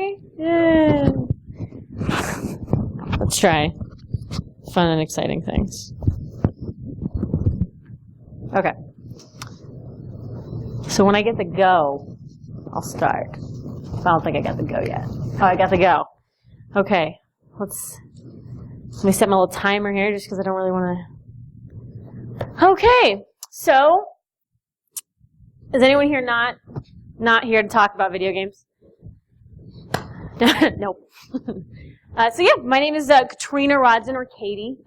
okay? Yeah. Let's try fun and exciting things. Okay. So when I get the go, I'll start. I don't think I got the go yet. Oh, I got the go. Okay. Let me set my little timer here just because I don't really want to. Okay. So, is anyone here not here to talk about video games? Nope. So yeah, my name is Katrina, Rodzon, or Katie,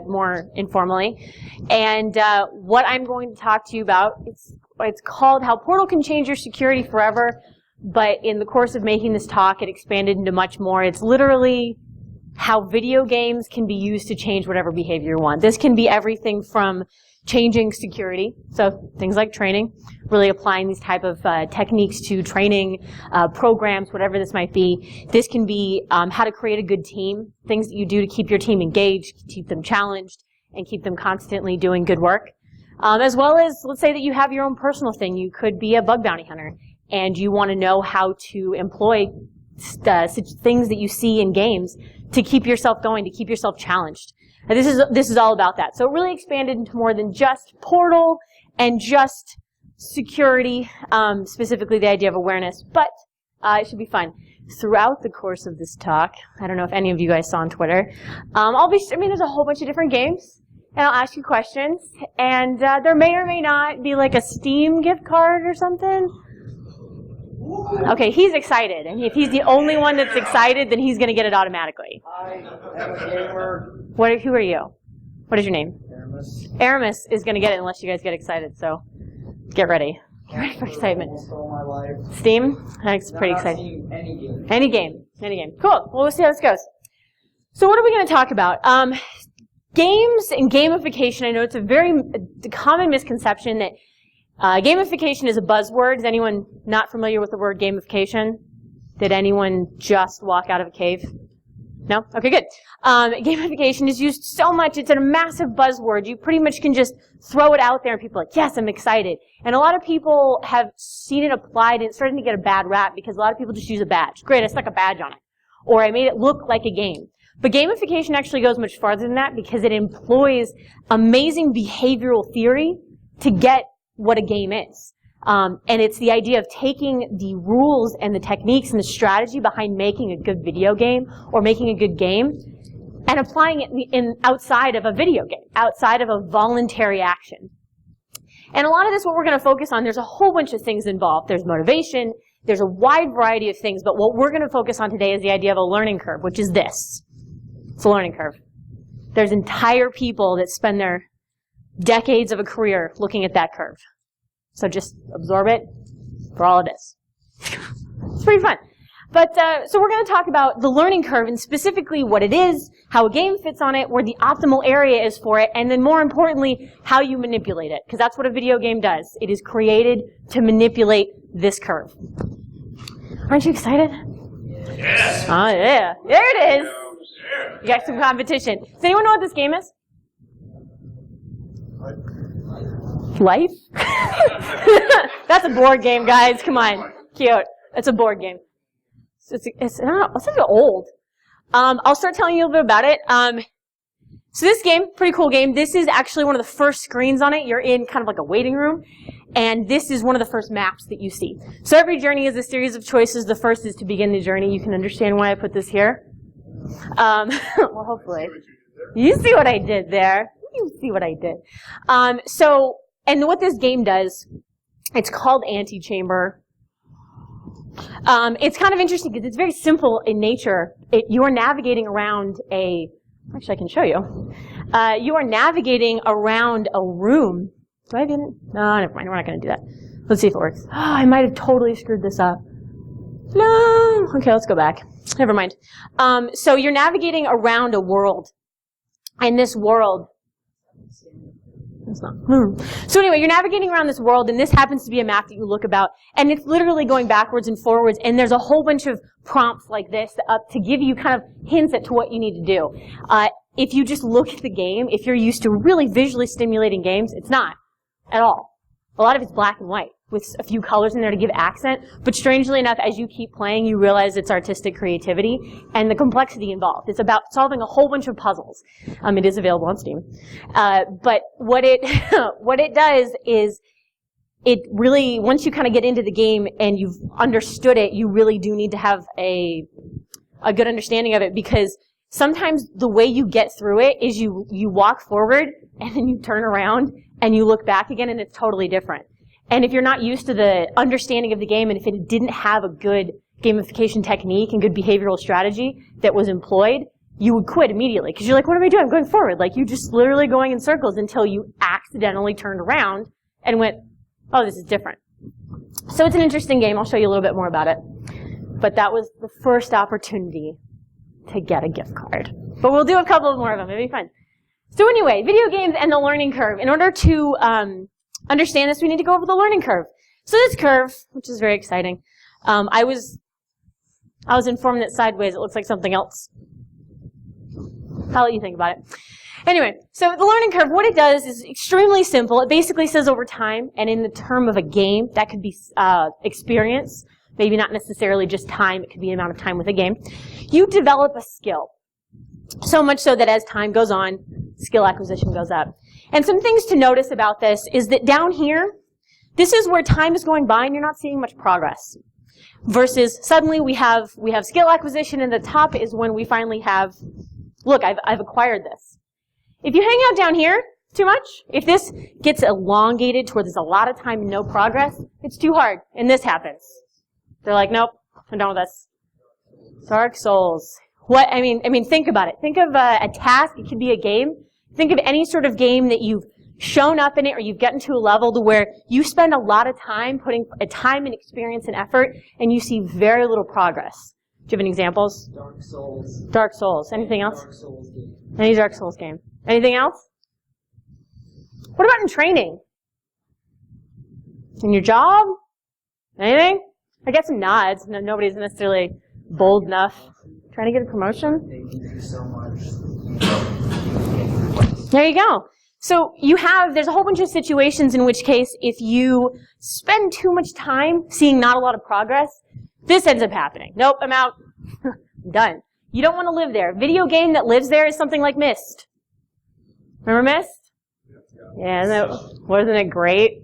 more informally. And what I'm going to talk to you about, it's called How Portal Can Change Your Security Forever. But in the course of making this talk, it expanded into much more. It's literally how video games can be used to change whatever behavior you want. This can be everything from changing security, so things like training, really applying these type of techniques to training programs, whatever this might be. This can be how to create a good team, things that you do to keep your team engaged, keep them challenged, and keep them constantly doing good work. As well as, let's say that you have your own personal thing. You could be a bug bounty hunter, and you want to know how to employ things that you see in games to keep yourself going, to keep yourself challenged. And this is all about that. So it really expanded into more than just Portal and just security, specifically the idea of awareness. But it should be fun. Throughout the course of this talk, I don't know if any of you guys saw on Twitter, there's a whole bunch of different games, and I'll ask you questions, and there may or may not be like a Steam gift card or something. Okay, he's excited, and if he's the only one that's excited, then he's going to get it automatically. I am a gamer. Who are you? What is your name? Aramis. Aramis is going to get it unless you guys get excited, so get ready. Get ready for excitement. Almost all my life. Steam? That's pretty exciting. Any game. Any game. Cool. Well, we'll see how this goes. So what are we going to talk about? Games and gamification. I know it's a common misconception that gamification is a buzzword. Is anyone not familiar with the word gamification? Did anyone just walk out of a cave? No? Okay, good. Gamification is used so much. It's a massive buzzword. You pretty much can just throw it out there and people are like, yes, I'm excited. And a lot of people have seen it applied and it's starting to get a bad rap because a lot of people just use a badge. Great, I stuck a badge on it. Or I made it look like a game. But gamification actually goes much farther than that because it employs amazing behavioral theory to get what a game is. And it's the idea of taking the rules and the techniques and the strategy behind making a good video game or making a good game and applying it outside of a video game, outside of a voluntary action. And a lot of this, what we're going to focus on, there's a whole bunch of things involved. There's motivation, there's a wide variety of things, but what we're going to focus on today is the idea of a learning curve, which is this. It's a learning curve. There's entire people that spend their decades of a career looking at that curve. So just absorb it for all it is. It's pretty fun. But so we're going to talk about the learning curve and specifically what it is, how a game fits on it, where the optimal area is for it, and then more importantly, how you manipulate it. Because that's what a video game does. It is created to manipulate this curve. Aren't you excited? Yes. Oh, yeah. There it is. You got some competition. Does anyone know what this game is? Life? That's a board game, guys. Come on. Cute. It's a board game. It's old. I'll start telling you a little bit about it. So this game, pretty cool game. This is actually one of the first screens on it. You're in kind of like a waiting room. And this is one of the first maps that you see. So every journey is a series of choices. The first is to begin the journey. You can understand why I put this here. Well, hopefully. You see what I did there. You see what I did. And what this game does, it's called Antechamber. It's kind of interesting because it's very simple in nature. You are navigating around actually I can show you. You are navigating around a room. Do I have it? No, never mind. We're not going to do that. Let's see if it works. Oh, I might have totally screwed this up. No. Okay, let's go back. Never mind. So you're navigating around a world. And this world, it's not. So anyway, you're navigating around this world, and this happens to be a map that you look about, and it's literally going backwards and forwards, and there's a whole bunch of prompts like this to give you kind of hints at to what you need to do. If you just look at the game, if you're used to really visually stimulating games, it's not at all. A lot of it's black and white. with a few colors in there to give accent. But strangely enough, as you keep playing, you realize it's artistic creativity and the complexity involved. It's about solving a whole bunch of puzzles. It is available on Steam. But what it what it does is it really, once you kind of get into the game and you've understood it, you really do need to have a good understanding of it, because sometimes the way you get through it is you walk forward and then you turn around and you look back again and it's totally different. And if you're not used to the understanding of the game, and if it didn't have a good gamification technique and good behavioral strategy that was employed, you would quit immediately. Because you're like, what am I doing? I'm going forward. Like, you're just literally going in circles until you accidentally turned around and went, oh, this is different. So it's an interesting game. I'll show you a little bit more about it. But that was the first opportunity to get a gift card. But we'll do a couple more of them. It'll be fun. So anyway, video games and the learning curve. In order to understand this, we need to go over the learning curve. So this curve, which is very exciting, I was informed that sideways it looks like something else. I'll let you think about it. Anyway, so the learning curve, what it does is extremely simple. It basically says over time, and in the term of a game, that could be experience, maybe not necessarily just time, it could be the amount of time with a game. You develop a skill. So much so that as time goes on, skill acquisition goes up. And some things to notice about this is that down here, this is where time is going by and you're not seeing much progress. Versus suddenly we have skill acquisition, and the top is when we finally have, look, I've acquired this. If you hang out down here too much, if this gets elongated to where there's a lot of time and no progress, it's too hard, and this happens. They're like, nope, I'm done with this. Dark Souls. What, I mean, think about it. Think of a task, it could be a game. Think of any sort of game that you've shown up in it, or you've gotten to a level to where you spend a lot of time putting time and experience and effort, and you see very little progress. Do you have any examples? Dark Souls. Dark Souls. Anything else? Dark Souls game. Any Dark Souls game. Anything else? What about in training? In your job? Anything? I get some nods. No, nobody's necessarily bold enough. Trying to get a promotion? Thank you so much. There you go. So there's a whole bunch of situations in which case if you spend too much time seeing not a lot of progress, this ends up happening. Nope, I'm out. I'm done. You don't want to live there. A video game that lives there is something like Myst. Remember Myst? Yeah, wasn't it great?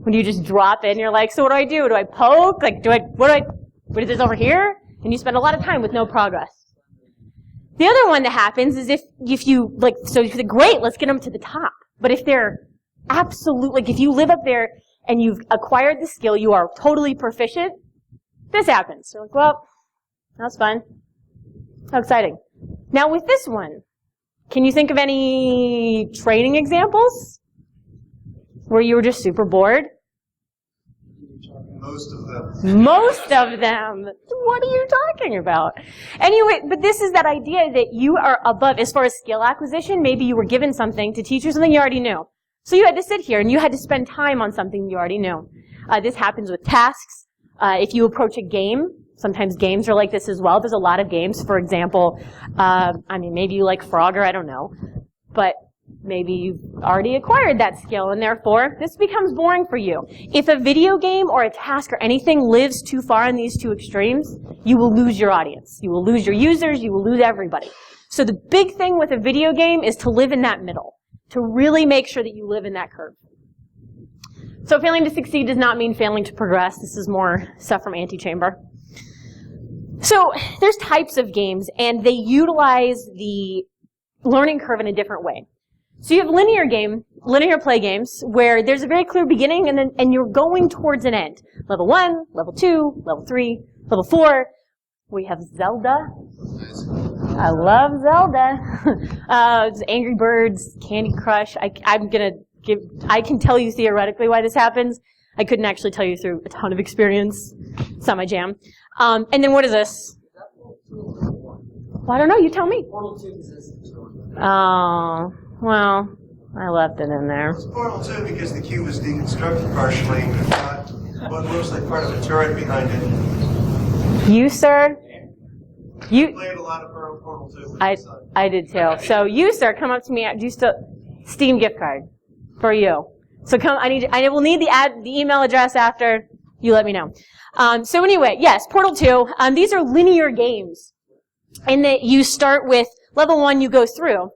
When you just drop in, you're like, so what do I do? Do I poke? Like, what is this over here? And you spend a lot of time with no progress. The other one that happens is if you, like, so you think, great, let's get them to the top. But if they're like, if you live up there and you've acquired the skill, you are totally proficient, this happens. You're like, well, that's fun. How exciting. Now with this one, can you think of any training examples where you were just super bored? Most of them. Most of them. What are you talking about? Anyway, but this is that idea that you are above, as far as skill acquisition, maybe you were given something to teach you something you already knew. So you had to sit here and you had to spend time on something you already knew. This happens with tasks. If you approach a game, sometimes games are like this as well. There's a lot of games. For example, maybe you like Frogger, I don't know. But maybe you've already acquired that skill, and therefore, this becomes boring for you. If a video game or a task or anything lives too far in these two extremes, you will lose your audience. You will lose your users. You will lose everybody. So the big thing with a video game is to live in that middle, to really make sure that you live in that curve. So failing to succeed does not mean failing to progress. This is more stuff from Antichamber. So there's types of games, and they utilize the learning curve in a different way. So you have linear play games, where there's a very clear beginning and you're going towards an end. Level 1, level 2, level 3, level 4. We have Zelda. I love Zelda. Angry Birds, Candy Crush. I can tell you theoretically why this happens. I couldn't actually tell you through a ton of experience. It's not my jam. And then what is this? Well, I don't know. You tell me. Portal 2 exists. Oh. Well, I left it in there. It's Portal 2 because the cube was deconstructed partially and got what looks like part of a turret behind it. You, sir? I played a lot of Portal 2. I did too. So you, sir, come up to me. Steam gift card for you. So come, I will need the email address after you let me know. So anyway, yes, Portal 2, these are linear games in that you start with level 1, you go through.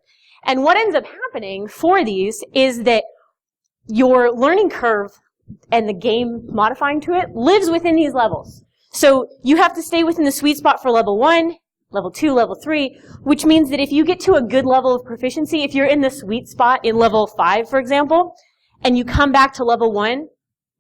And what ends up happening for these is that your learning curve and the game modifying to it lives within these levels. So you have to stay within the sweet spot for level 1, level 2, level 3, which means that if you get to a good level of proficiency, if you're in the sweet spot in level 5, for example, and you come back to level 1,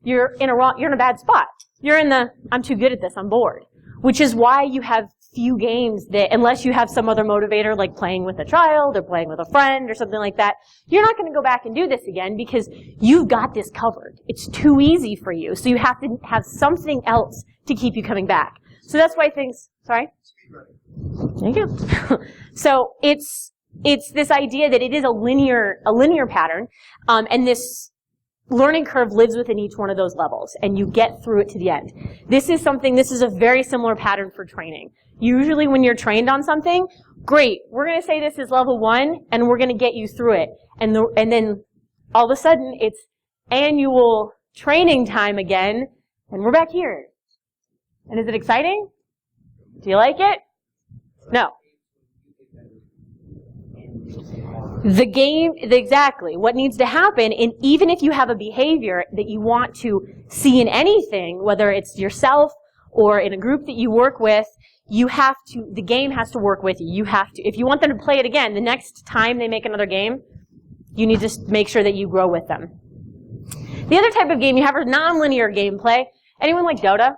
you're in a bad spot. You're in the, I'm too good at this, I'm bored. Which is why you have few games that, unless you have some other motivator like playing with a child or playing with a friend or something like that, you're not going to go back and do this again because you've got this covered. It's too easy for you. So you have to have something else to keep you coming back. So that's why things, sorry? There you go. So it's this idea that it is a linear pattern, and this learning curve lives within each one of those levels, and you get through it to the end. This is a very similar pattern for training. Usually when you're trained on something, great, we're going to say this is level 1, and we're going to get you through it. And then all of a sudden, it's annual training time again, and we're back here. And is it exciting? Do you like it? No. The game, exactly. What needs to happen, and even if you have a behavior that you want to see in anything, whether it's yourself or in a group that you work with, the game has to work with you. You have to, if you want them to play it again, the next time they make another game, you need to make sure that you grow with them. The other type of game you have is non-linear gameplay. Anyone like Dota?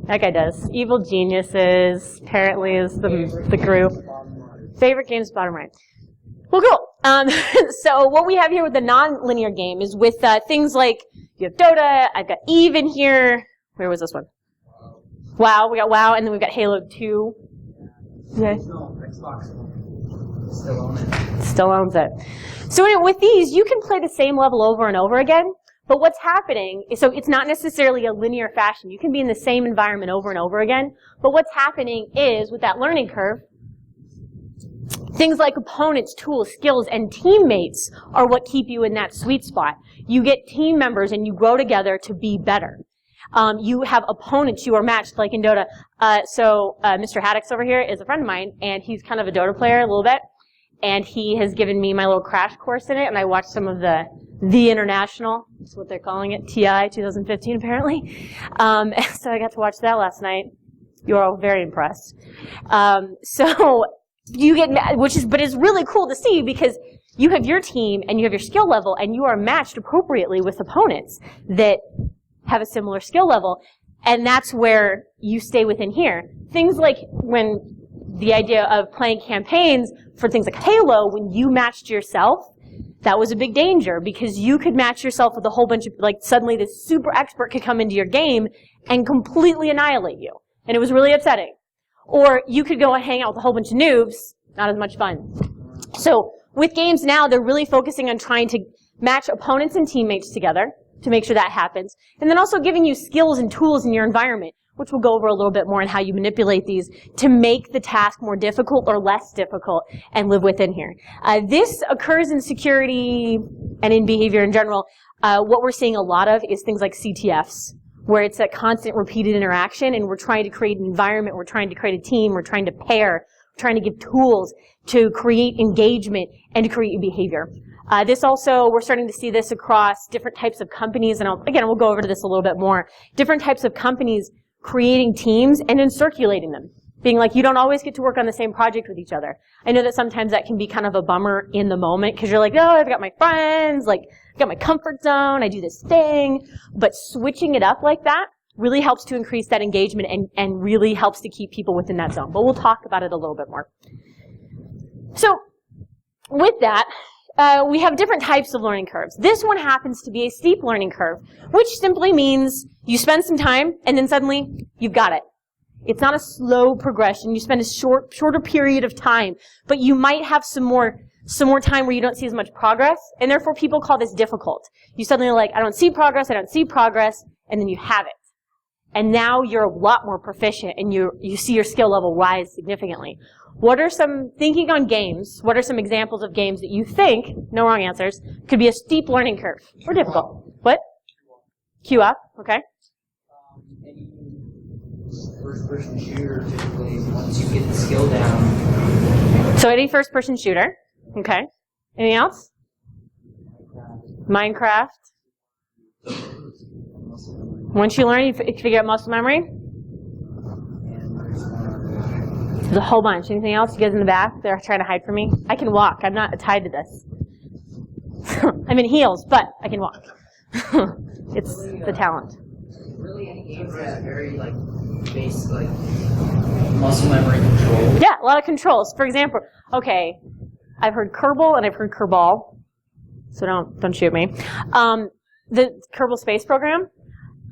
That guy does. Evil Geniuses, apparently, is the group. Favorite games, bottom right. Well, cool. So what we have here with the non-linear game is with things like, you have Dota, I've got Eve in here. Where was this one? WoW, we got WoW, and then we've got Halo 2. Yeah. No, Xbox still owns it. Still owns it. So anyway, with these, you can play the same level over and over again, but what's happening, so it's not necessarily a linear fashion. You can be in the same environment over and over again, but what's happening is, with that learning curve, things like opponents, tools, skills, and teammates are what keep you in that sweet spot. You get team members and you grow together to be better. You have opponents you are matched, like in Dota. Mr. Haddix over here is a friend of mine, and he's kind of a Dota player a little bit. And he has given me my little crash course in it, and I watched some of the International, that's what they're calling it, TI 2015 apparently. So I got to watch that last night. You're all very impressed. So you get, but it's really cool to see because you have your team and you have your skill level, and you are matched appropriately with opponents that have a similar skill level, and that's where you stay within here. Things like when the idea of playing campaigns for things like Halo, when you matched yourself, that was a big danger because you could match yourself with a whole bunch of, like suddenly this super expert could come into your game and completely annihilate you. And it was really upsetting. Or you could go and hang out with a whole bunch of noobs, not as much fun. So with games now, they're really focusing on trying to match opponents and teammates together to make sure that happens. And then also giving you skills and tools in your environment, which we'll go over a little bit more on how you manipulate these to make the task more difficult or less difficult and live within here. This occurs in security and in behavior in general. What we're seeing a lot of is things like CTFs, where it's a constant repeated interaction, and we're trying to create an environment, we're trying to create a team, we're trying to pair, we're trying to give tools to create engagement and to create behavior. This also, we're starting to see this across different types of companies, and again, we'll go over to this a little bit more. Different types of companies creating teams and then circulating them. Being like, you don't always get to work on the same project with each other. I know that sometimes that can be kind of a bummer in the moment, because you're like, oh, I've got my friends, like, I've got my comfort zone, I do this thing. But switching it up like that really helps to increase that engagement and really helps to keep people within that zone. But we'll talk about it a little bit more. So, with that, we have different types of learning curves. This one happens to be a steep learning curve, which simply means you spend some time and then suddenly you've got it. It's not a slow progression. You spend a shorter period of time, but you might have some more time where you don't see as much progress, and therefore people call this difficult. You suddenly are like, I don't see progress, and then you have it. And now you're a lot more proficient, and you see your skill level rise significantly. What are some, thinking on games, what are some examples of games that you think, no wrong answers, could be a steep learning curve or difficult? What? Queue up, okay. Any first-person shooter, typically, once you get the skill down. So any first-person shooter, okay. Anything else? Minecraft. Once you learn, you figure out muscle memory. There's a whole bunch. Anything else? You guys in the back? They're trying to hide from me. I can walk. I'm not tied to this. I'm in heels, but I can walk. It's the talent. Really, any games that have very basic muscle memory control. Yeah, a lot of controls. For example, okay, I've heard Kerbal and I've heard Kerbal, so don't shoot me. The Kerbal Space Program.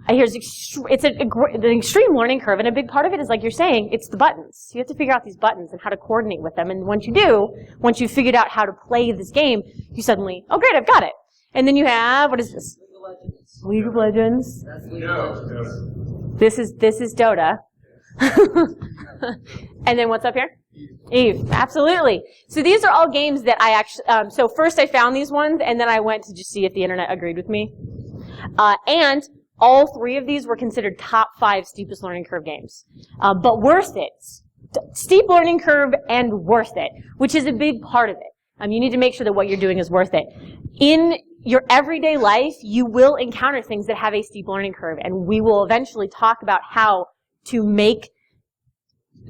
I hear it's an extreme learning curve, and a big part of it is, like you're saying, it's the buttons. You have to figure out these buttons and how to coordinate with them. And once you do, once you've figured out how to play this game, you suddenly, oh great, I've got it. And then you have, what is this? League of Legends. That's League of Legends. This is Dota. And then what's up here? Eve, absolutely. So these are all games that I actually, so first I found these ones, and then I went to just see if the internet agreed with me. And all three of these were considered top 5 steepest learning curve games. But worth it. Steep learning curve and worth it, which is a big part of it. You need to make sure that what you're doing is worth it. In your everyday life, you will encounter things that have a steep learning curve, and we will eventually talk about how to make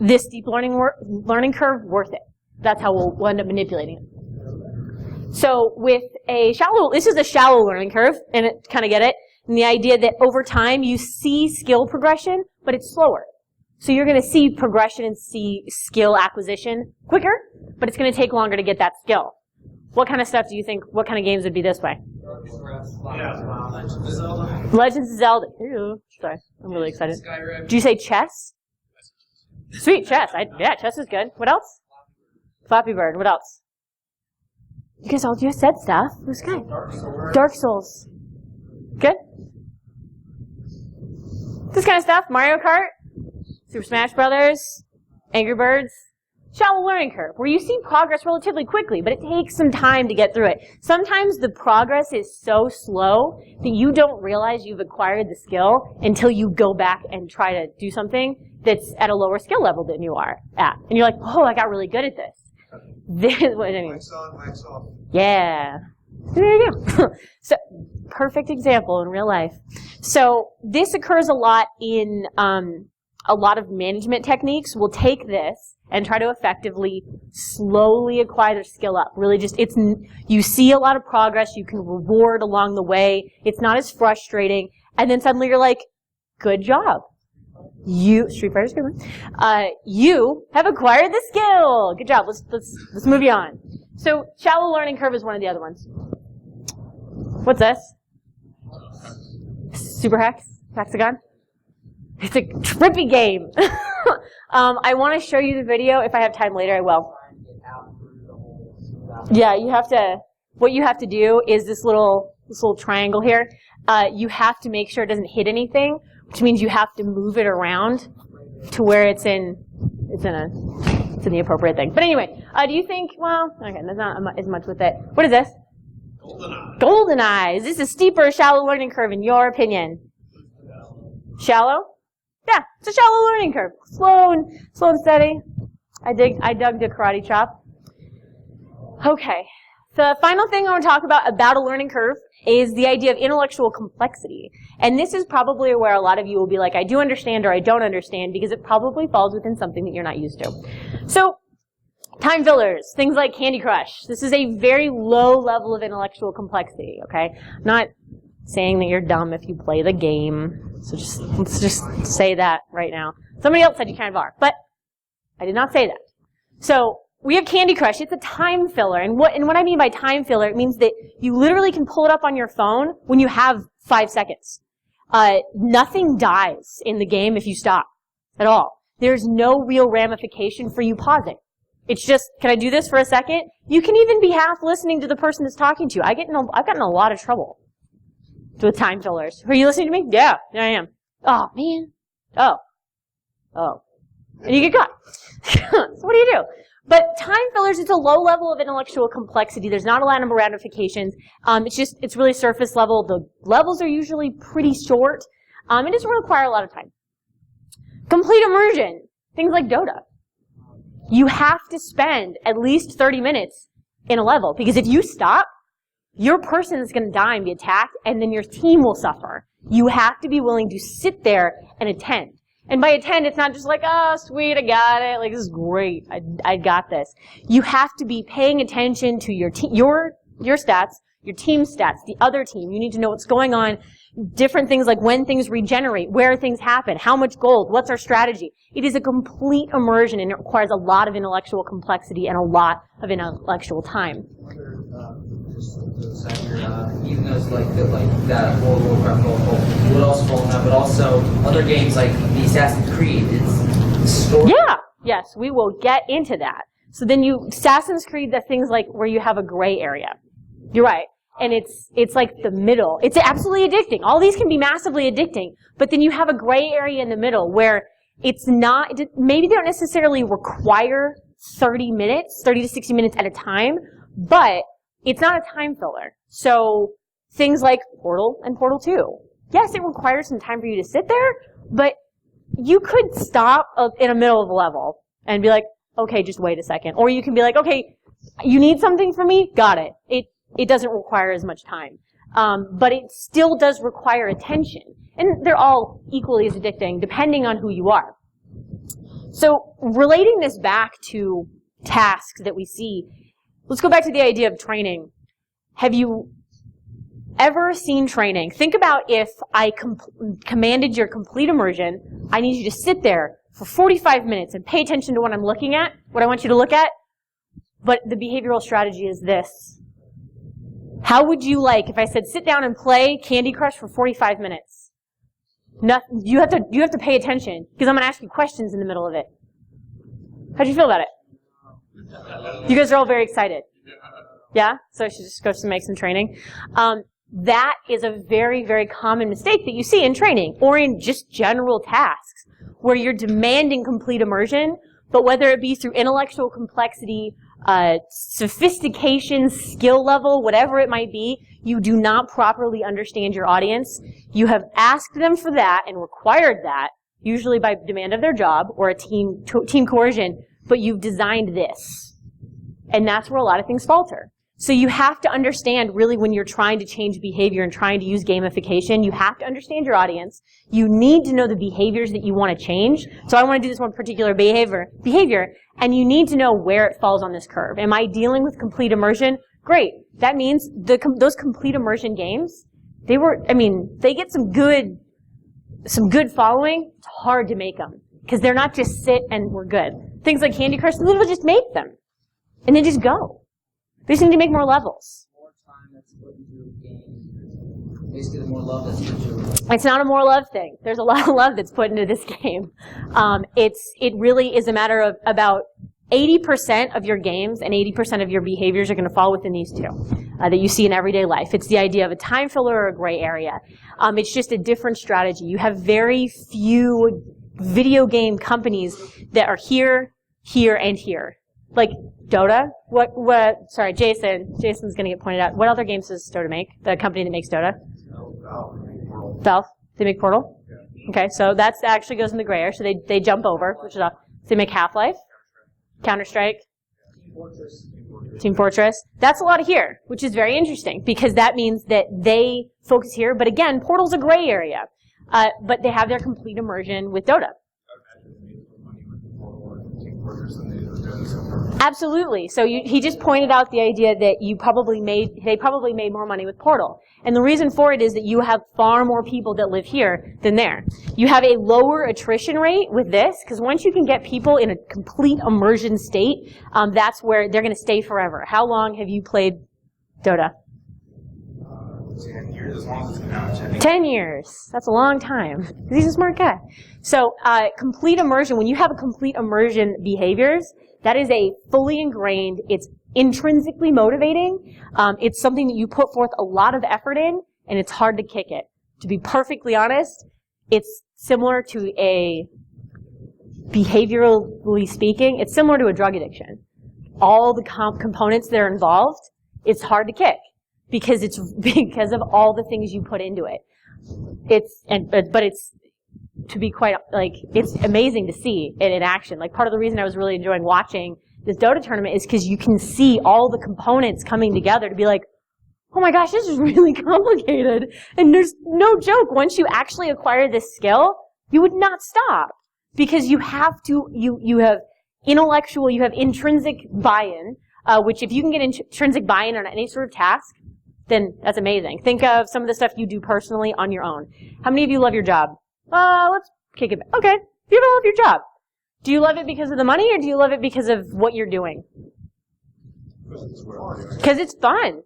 this steep learning curve worth it. That's how we'll end up manipulating it. So with this is a shallow learning curve, and kind of get it? And the idea that over time you see skill progression, but it's slower. So you're going to see progression and see skill acquisition quicker, but it's going to take longer to get that skill. What kind of stuff do you think, what kind of games would be this way? Legends of Zelda. Ew. Sorry, I'm really excited. Do you say chess? Sweet, chess. Yeah, chess is good. What else? Flappy Bird. What else? You guys all just said stuff. It was good. Dark Souls. Good? This kind of stuff. Mario Kart, Super Smash Brothers, Angry Birds. Shallow learning curve, where you see progress relatively quickly, but it takes some time to get through it. Sometimes the progress is so slow that you don't realize you've acquired the skill until you go back and try to do something that's at a lower skill level than you are at. And you're like, oh, I got really good at this. This is what I mean. Wax on, wax off. Yeah. There you go. So, perfect example in real life. So, this occurs a lot in a lot of management techniques. We'll take this and try to effectively, slowly acquire their skill up. Really just, you see a lot of progress, you can reward along the way, it's not as frustrating, and then suddenly you're like, good job. Street Fighter's good one. You have acquired the skill. Good job, let's move you on. So, shallow learning curve is one of the other ones. What's this? Super Hexagon? It's a trippy game. I want to show you the video. If I have time later, I will. Yeah, what you have to do is this little triangle here. You have to make sure it doesn't hit anything, which means you have to move it around to where it's in the appropriate thing. But anyway, do you think, well, okay, there's not as much with it. What is this? GoldenEye. Is this a steeper or shallow learning curve in your opinion? Shallow? Yeah, it's a shallow learning curve. Slow and steady. I dug the karate chop. Okay. The final thing I want to talk about a learning curve is the idea of intellectual complexity. And this is probably where a lot of you will be like, I do understand or I don't understand, because it probably falls within something that you're not used to. So, time fillers, things like Candy Crush. This is a very low level of intellectual complexity, okay? Not saying that you're dumb if you play the game. So let's just say that right now. Somebody else said you kind of are, but I did not say that. So we have Candy Crush. It's a time filler, and what I mean by time filler, it means that you literally can pull it up on your phone when you have 5 seconds. Nothing dies in the game if you stop at all. There's no real ramification for you pausing. It's just, can I do this for a second? You can even be half listening to the person that's talking to you. I've gotten a lot of trouble with time fillers. Are you listening to me? Yeah, I am. Oh, man. Oh. And you get caught. So what do? But time fillers, it's a low level of intellectual complexity. There's not a lot of ramifications. It's really surface level. The levels are usually pretty short. It doesn't require a lot of time. Complete immersion. Things like Dota. You have to spend at least 30 minutes in a level, because if you stop, your person is going to die and be attacked, and then your team will suffer. You have to be willing to sit there and attend. And by attend, it's not just like, oh, sweet, I got it. Like, this is great. I got this. You have to be paying attention to your stats, your team stats, the other team. You need to know what's going on. Different things like when things regenerate, where things happen, how much gold, what's our strategy. It is a complete immersion, and it requires a lot of intellectual complexity and a lot of intellectual time. Even those like that World of Warcraft would also fall in that, but also other games like the Assassin's Creed. It's story. Yeah. Yes, we will get into that. So then Assassin's Creed, the things like where you have a gray area. You're right. And it's like the middle. It's absolutely addicting. All these can be massively addicting, but then you have a gray area in the middle where it's not, maybe they don't necessarily require 30 to 60 minutes at a time, but it's not a time filler. So things like Portal and Portal 2. Yes, it requires some time for you to sit there, but you could stop in the middle of a level and be like, okay, just wait a second. Or you can be like, okay, you need something from me? Got it. It doesn't require as much time. But it still does require attention. And they're all equally as addicting, depending on who you are. So relating this back to tasks that we see, let's go back to the idea of training. Have you ever seen training? Think about if I commanded your complete immersion. I need you to sit there for 45 minutes and pay attention to what I'm looking at, what I want you to look at. But the behavioral strategy is this. How would you like if I said sit down and play Candy Crush for 45 minutes? You have to pay attention, because I'm going to ask you questions in the middle of it. How'd you feel about it? You guys are all very excited. Yeah? So I should just go make some training. That is a very, very common mistake that you see in training, or in just general tasks, where you're demanding complete immersion, but whether it be through intellectual complexity, sophistication, skill level, whatever it might be, you do not properly understand your audience. You have asked them for that and required that, usually by demand of their job or a team coercion, but you've designed this. And that's where a lot of things falter. So you have to understand, really, when you're trying to change behavior and trying to use gamification, you have to understand your audience. You need to know the behaviors that you want to change. So I want to do this one particular behavior, and you need to know where it falls on this curve. Am I dealing with complete immersion? Great. That means those complete immersion games, they get some good following. It's hard to make them, because they're not just sit and we're good. Things like Candy Crush, people just make them, and then just go. They just need to make more levels. More time that's put into games. Basically, the more love that's put into it. It's not a more love thing. There's a lot of love that's put into this game. It really is a matter of about 80% of your games and 80% of your behaviors are going to fall within these two that you see in everyday life. It's the idea of a time filler or a gray area. It's just a different strategy. You have very few video game companies that are here, here, and here. Like Dota. Sorry, Jason's going to get pointed out. What other games does Dota make? The company that makes Dota? Valve. They make Portal? Okay, so that actually goes in the gray area, so they jump over, which is off. So they make Half-Life, Counter-Strike, Team Fortress. That's a lot of here, which is very interesting, because that means that they focus here, but again, Portal's a gray area. But they have their complete immersion with Dota. Absolutely. So he just pointed out the idea that they probably made more money with Portal. And the reason for it is that you have far more people that live here than there. You have a lower attrition rate with this, because once you can get people in a complete immersion state, that's where they're going to stay forever. How long have you played Dota? 10 years, as long as it's been out. 10 years. That's a long time. He's a smart guy. So complete immersion, when you have a complete immersion behaviors, that is a fully ingrained, it's intrinsically motivating. It's something that you put forth a lot of effort in, and it's hard to kick it. To be perfectly honest, it's similar to a, behaviorally speaking, it's similar to a drug addiction. All the components that are involved, it's hard to kick because it's because of all the things you put into it. But it's, to be quite, like, it's amazing to see it in action. Like, part of the reason I was really enjoying watching this Dota tournament is because you can see all the components coming together to be like, oh my gosh, this is really complicated. And there's no joke, once you actually acquire this skill, you would not stop. Because you have to, you have intellectual, you have intrinsic buy-in, which if you can get intrinsic buy-in on any sort of task, then that's amazing. Think of some of the stuff you do personally on your own. How many of you love your job? Let's kick it back. Okay, you don't love your job. Do you love it because of the money, or do you love it because of what you're doing? Because it's fun.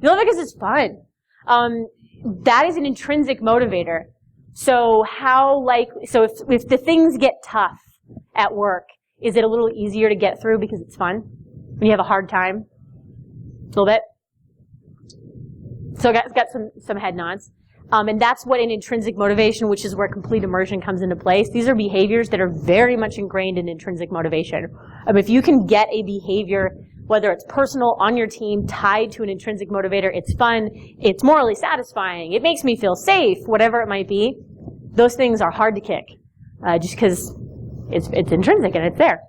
You love it because it's fun. That is an intrinsic motivator. So if the things get tough at work, is it a little easier to get through because it's fun? When you have a hard time? A little bit? So it's got some head nods. And that's what an intrinsic motivation, which is where complete immersion comes into place. These are behaviors that are very much ingrained in intrinsic motivation. If you can get a behavior, whether it's personal, on your team, tied to an intrinsic motivator, it's fun, it's morally satisfying, it makes me feel safe, whatever it might be, those things are hard to kick. Just because it's intrinsic and it's there.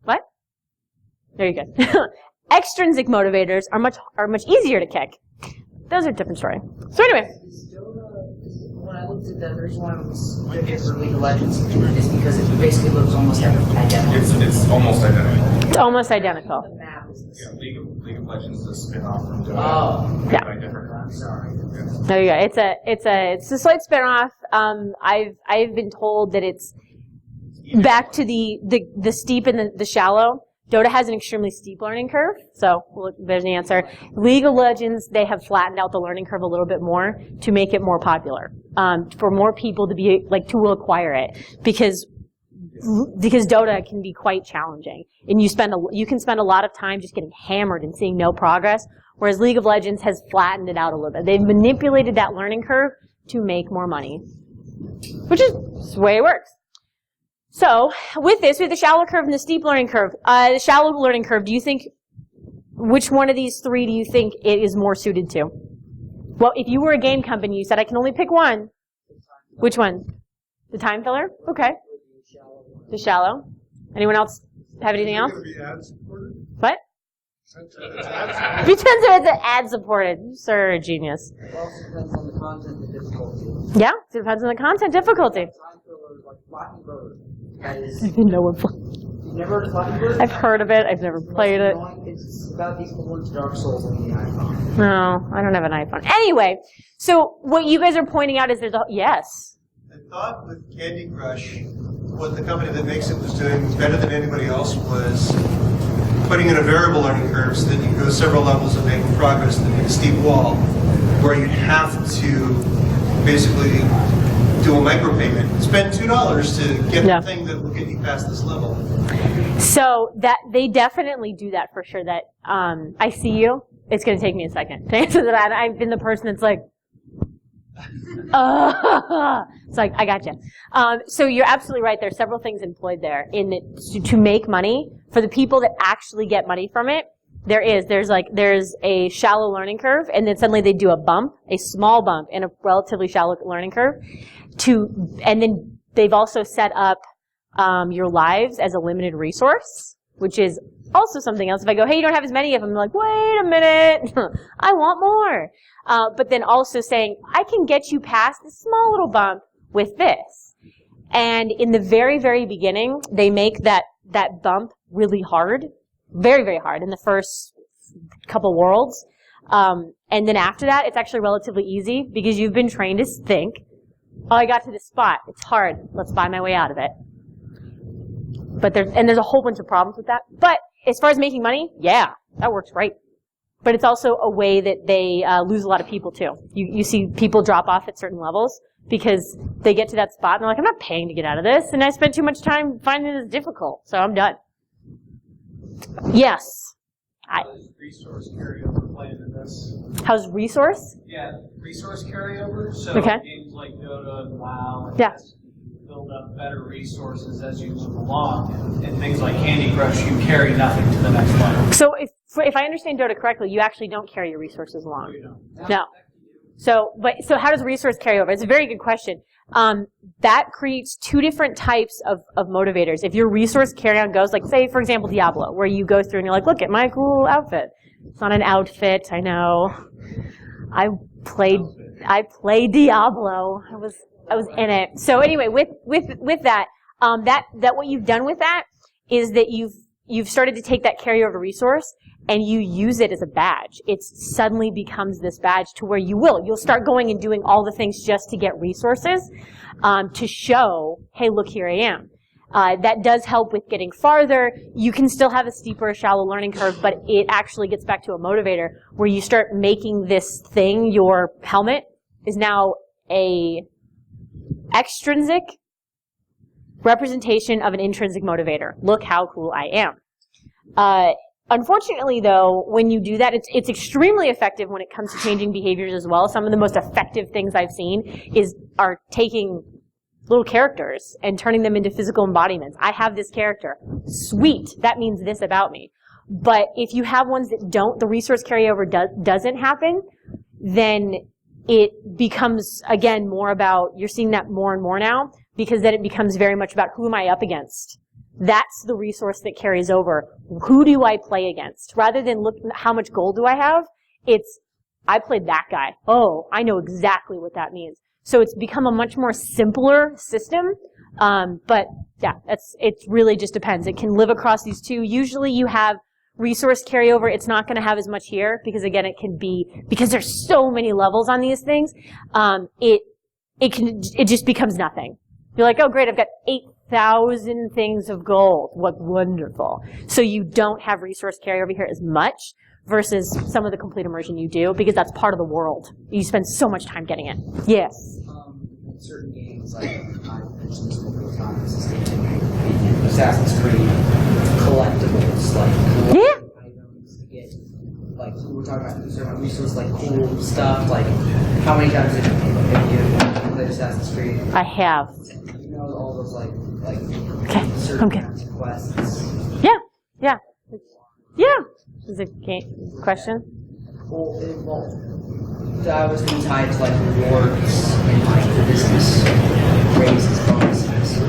What? There you go. Extrinsic motivators are much easier to kick. Those are a different story. So anyway. When I looked at the reason why it was for League of Legends is because it basically looks almost identical. It's almost identical. It's almost identical. The map is the Yeah, same. League of Legends is a spin-off from Dota. Oh. Yeah. By different I'm sorry. There you go. It's a slight spin-off. I've been told that it's back to the steep and the shallow. Dota has an extremely steep learning curve, so there's the answer. League of Legends, they have flattened out the learning curve a little bit more to make it more popular, for more people to be to acquire it, because Dota can be quite challenging, and you can spend a lot of time just getting hammered and seeing no progress, whereas League of Legends has flattened it out a little bit. They've manipulated that learning curve to make more money, which is the way it works. So, with this, we have the shallow curve and the steep learning curve. The shallow learning curve, which one of these three do you think it is more suited to? Well, if you were a game company, you said, I can only pick one. Which one? The time filler? Okay. The shallow. Anyone else have anything else? What? Depends if it's ad supported. Sir, a genius. It also depends on the content and difficulty. Yeah, it depends on the content difficulty. Time filler is like Flappy Bird. That is. No one. You've never heard of Flappy Bird? I've heard of it. I've never played it. It's about the equivalent to Dark Souls on the iPhone. No, I don't have an iPhone. Anyway, so what you guys are pointing out is yes. I thought with Candy Crush, what the company that makes it was doing better than anybody else was putting in a variable learning curve so that you go several levels of making progress and make a steep wall, where you'd have to basically do a micropayment. Spend $2 to get the thing that will get you past this level. So that they definitely do that for sure. That I see you. It's going to take me a second to answer that. I've been the person that's like, it's like, I gotcha. So you're absolutely right. There's several things employed there in it to make money. For the people that actually get money from it, there's a shallow learning curve, and then suddenly they do a small bump in a relatively shallow learning curve, and then they've also set up your lives as a limited resource, which is also something else. If I go, hey, you don't have as many of them, I'm like, wait a minute, I want more. But then also saying, I can get you past this small little bump with this. And in the very, very beginning, they make that bump really hard, very, very hard in the first couple worlds. And then after that, it's actually relatively easy because you've been trained to think, oh, I got to this spot. It's hard. Let's buy my way out of it. But there's a whole bunch of problems with that. But as far as making money, yeah, that works great. But it's also a way that they lose a lot of people too. You see people drop off at certain levels because they get to that spot and they're like, I'm not paying to get out of this, and I spent too much time finding this difficult, so I'm done. Yes. Does resource carryover play into this? How's resource? Yeah, resource carryover. So Okay. games like Dota and WoW and Yeah. build up better resources as you move along. And things like Candy Crush, you carry nothing to the next level. So if I understand Dota correctly, you actually don't carry your resources along. You know. No. So how does resource carry over? It's a very good question. That creates two different types of motivators. If your resource carry-on goes, like say, for example, Diablo, where you go through and you're like, look at my cool outfit. It's not an outfit, I know. I played Diablo. I was in it. So anyway, with that, that what you've done with that is that you've started to take that carryover resource and you use it as a badge. It suddenly becomes this badge to where you'll start going and doing all the things just to get resources, to show, hey, look, here I am. That does help with getting farther. You can still have a steeper, shallow learning curve, but it actually gets back to a motivator where you start making this thing, your helmet, is now a extrinsic representation of an intrinsic motivator. Look how cool I am. Unfortunately, though, when you do that, it's extremely effective when it comes to changing behaviors as well. Some of the most effective things I've seen are taking little characters and turning them into physical embodiments. I have this character. Sweet. That means this about me. But if you have ones that don't, the resource carryover doesn't happen, then it becomes, again, more about, you're seeing that more and more now, because then it becomes very much about who am I up against. That's the resource that carries over. Who do I play against? Rather than look how much gold do I have, it's I played that guy. Oh, I know exactly what that means. So it's become a much more simpler system. But yeah, it really just depends. It can live across these two. Usually you have resource carryover. It's not going to have as much here because again, it can be, because there's so many levels on these things, it just becomes nothing. You're like, oh great, I've got 8,000 things of gold. What wonderful. So you don't have resource carryover here as much versus some of the complete immersion you do because that's part of the world. You spend so much time getting it. Yes? In certain games, like I mentioned this multiple times, Assassin's Creed, collectibles, like Yeah. items to get, like we were talking about certain resources, like cool stuff, like how many times have you played Assassin's Creed? I have. You know all those like Okay, certain okay. kinds of quests. Yeah, yeah. Yeah. Is it a question? Well, that was being tied to like rewards and like the business raises bonuses.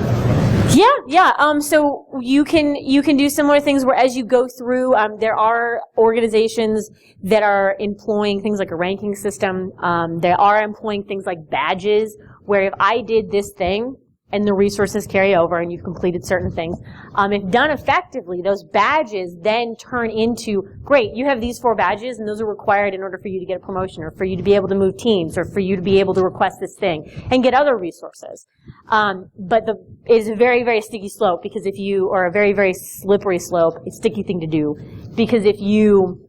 Yeah. So you can do similar things where as you go through, there are organizations that are employing things like a ranking system. They are employing things like badges, where if I did this thing and the resources carry over and you've completed certain things, if done effectively, those badges then turn into, great, you have these 4 badges and those are required in order for you to get a promotion or for you to be able to move teams or for you to be able to request this thing and get other resources. But it is a very, very sticky slope because if you, or a very, very slippery slope, a sticky thing to do, because if you,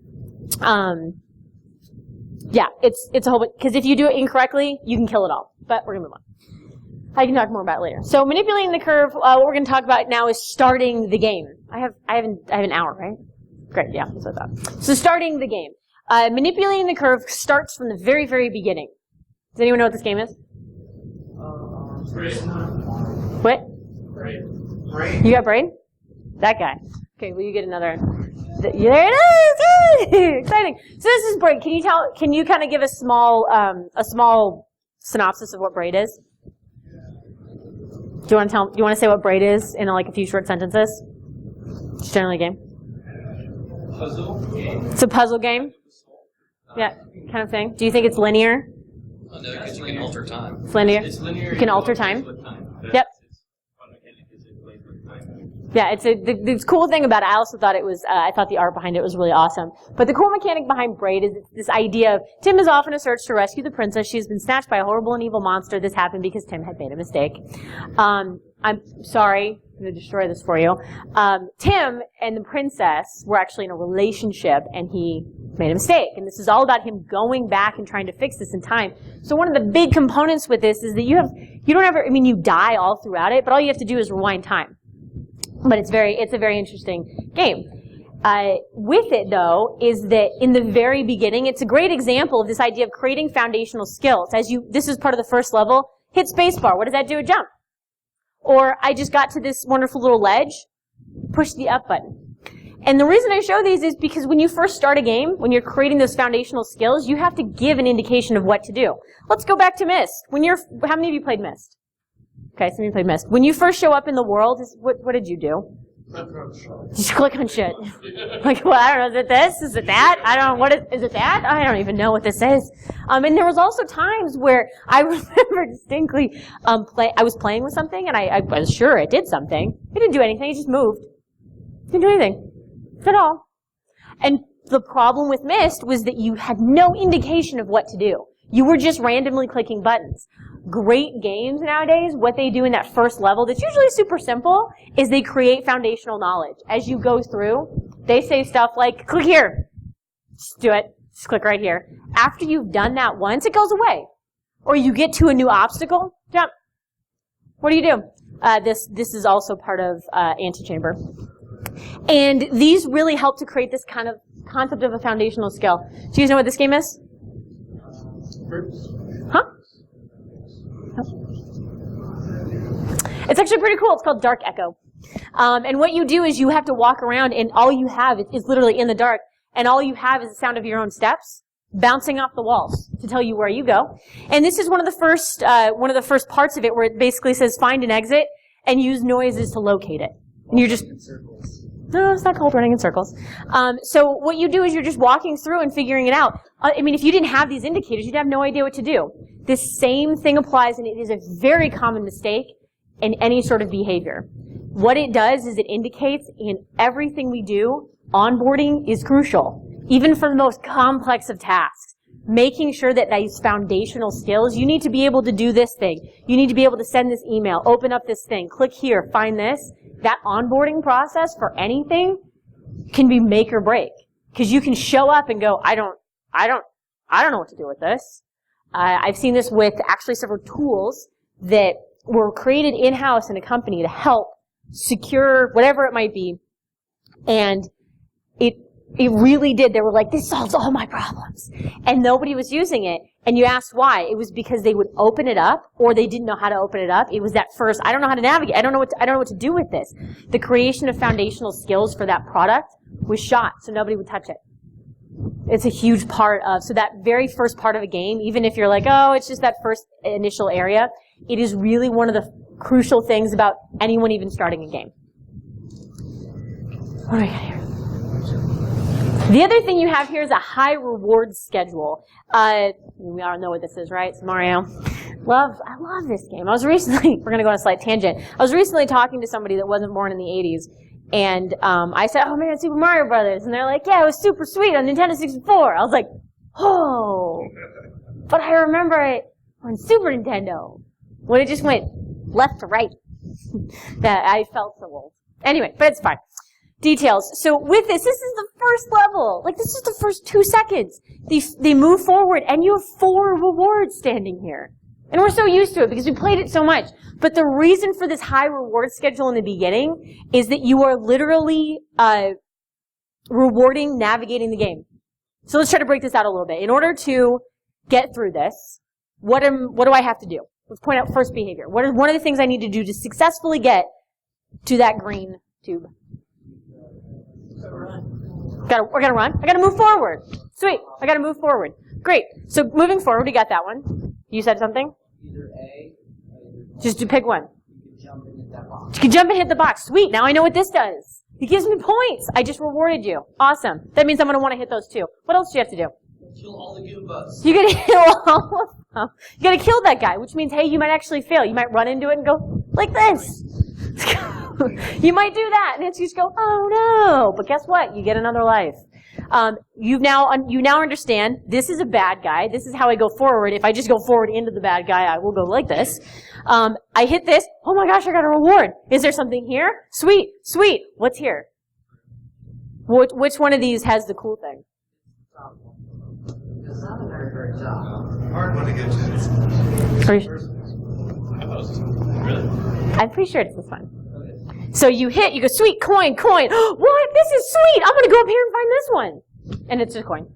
yeah, it's a whole, because if you do it incorrectly, you can kill it all. But we're gonna move on. I can talk more about it later. So manipulating the curve, what we're going to talk about now is starting the game. I have an hour, right? Great, yeah, that's what I thought. So starting the game. Manipulating the curve starts from the very, very beginning. Does anyone know what this game is? Braid. What? Braid. You got Braid? That guy. Okay, well you get another. There it is! Yay! Exciting. So this is Braid. Can you kind of give a small synopsis of what Braid is? Do you want to say what Braid is in like a few short sentences? It's generally a game. Puzzle game. It's a puzzle game. Yeah, kind of thing. Do you think it's linear? Oh, no, because you can alter time. It's linear. It's linear. You can alter it plays time. with time. Yep. Its fun mechanic is it plays with time. Yeah, the cool thing about it, I also thought I thought the art behind it was really awesome. But the cool mechanic behind Braid is this idea of Tim is off on a search to rescue the princess. She has been snatched by a horrible and evil monster. This happened because Tim had made a mistake. I'm sorry, I'm going to destroy this for you. Tim and the princess were actually in a relationship and he made a mistake. And this is all about him going back and trying to fix this in time. So one of the big components with this is that you die all throughout it, but all you have to do is rewind time. But it's a very interesting game. With it, though, is that in the very beginning, it's a great example of this idea of creating foundational skills. This is part of the first level. Hit spacebar. What does that do? Jump. Or I just got to this wonderful little ledge. Push the up button. And the reason I show these is because when you first start a game, when you're creating those foundational skills, you have to give an indication of what to do. Let's go back to Myst. How many of you played Myst? Okay, some of you played Myst. When you first show up in the world, what did you do? Just click on shit. Like, well, I don't know, is it this? Is it that? I don't know, is it that? I don't even know what this is. And there was also times where I remember distinctly, I was playing with something, and I was sure it did something. It didn't do anything, it just moved. It didn't do anything. At all. And the problem with Myst was that you had no indication of what to do. You were just randomly clicking buttons. Great games nowadays, what they do in that first level, that's usually super simple, is they create foundational knowledge. As you go through, they say stuff like, click here. Just do it. Just click right here. After you've done that once, it goes away. Or you get to a new obstacle, jump. What do you do? This is also part of Antechamber. And these really help to create this kind of concept of a foundational skill. Do you guys know what this game is? Huh? It's actually pretty cool. It's called Dark Echo. And what you do is you have to walk around, and all you have is literally in the dark, and all you have is the sound of your own steps bouncing off the walls to tell you where you go. And this is one of the first parts of it where it basically says find an exit and use noises to locate it. And you're just... No, it's not called running in circles. So what you do is you're just walking through and figuring it out. I mean, if you didn't have these indicators, you'd have no idea what to do. This same thing applies, and it is a very common mistake in any sort of behavior. What it does is it indicates in everything we do, onboarding is crucial, even for the most complex of tasks. Making sure that these foundational skills, you need to be able to do this thing. You need to be able to send this email, open up this thing, click here, find this. That onboarding process for anything can be make or break. Because you can show up and go, I don't know what to do with this. I've seen this with actually several tools that were created in-house in a company to help secure whatever it might be. And it really did. They were like, this solves all my problems. And nobody was using it. And you asked why. It was because they would open it up, or they didn't know how to open it up. It was that first, I don't know how to navigate. I don't know what to do with this. The creation of foundational skills for that product was shot, so nobody would touch it. It's a huge part of, so that very first part of a game, even if you're like, oh, it's just that first initial area, it is really one of the crucial things about anyone even starting a game. What do I got here? The other thing you have here is a high reward schedule. We all know what this is, right? It's Mario. I love this game. We're going to go on a slight tangent. I was recently talking to somebody that wasn't born in the 80s, and I said, oh man, Super Mario Brothers. And they're like, yeah, it was super sweet on Nintendo 64. I was like, oh, but I remember it on Super Nintendo when it just went left to right. That I felt so old. Anyway, but it's fine. Details. So with this is the first level. Like, this is the first 2 seconds. They move forward, and you have 4 rewards standing here. And we're so used to it because we played it so much. But the reason for this high reward schedule in the beginning is that you are literally rewarding navigating the game. So let's try to break this out a little bit. In order to get through this, what do I have to do? Let's point out first behavior. What is one of the things I need to do to successfully get to that green tube? I gotta run. I gotta move forward. Sweet. I gotta move forward. Great. So moving forward, we got that one. You said something? Either A. Just to pick one. You can jump and hit that box. You can jump and hit the box. Sweet. Now I know what this does. It gives me points. I just rewarded you. Awesome. That means I'm gonna want to hit those too. What else do you have to do? Kill all the Goombas. You gotta kill all of them. You gotta kill that guy, which means, hey, you might actually fail. You might run into it and go like this. You might do that, and it's just go, oh no. But guess what? You get another life. You now understand this is a bad guy. This is how I go forward. If I just go forward into the bad guy, I will go like this. I hit this. Oh my gosh, I got a reward. Is there something here? Sweet, sweet. What's here? Which one of these has the cool thing? It's not a very, very tough. Hard one to get to. I'm pretty sure it's this one. So you hit, you go, sweet, coin, coin. What? This is sweet. I'm going to go up here and find this one. And it's a coin.